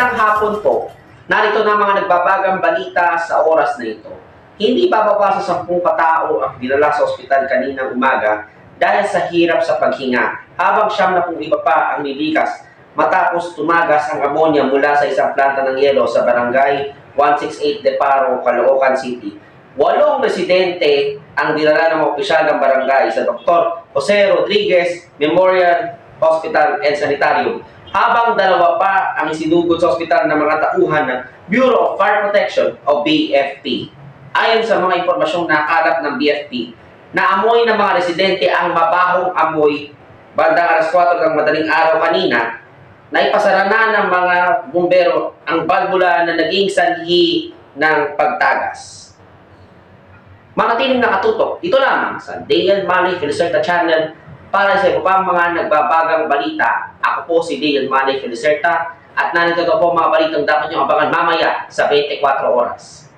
Magandang hapon po. Narito na mga nagbabagang balita sa oras na ito. Hindi bababa sa 10 katao ang dinala sa ospital kaninang umaga dahil sa hirap sa paghinga, habang 70 iba pa ang nilikas matapos tumagas ang amonya mula sa isang planta ng yelo sa barangay 168 Deparo, Caloocan City. 8 residente ang dinala ng opisyal ng barangay sa Dr. Jose Rodriguez Memorial Hospital and Sanitarium, habang 2 pa ang isinugod sa ospital ng mga tauhan ng Bureau of Fire Protection o BFP. Ayon sa mga impormasyong nakalap ng BFP, naamoy ng mga residente ang mabahong amoy bandang alas 4 ng madaling araw kanina. Naipasara na ng mga bumbero ang balbula na naging sanhi ng pagtagas. Manatiling nakatutok, ito lamang sa Dale Manny Felicerta Channel para sa iba pang mga nagbabagang balita. Ako po si Dale Manny Felicerta at narito po mga balitang dapat nyo abangan mamaya sa 24 oras.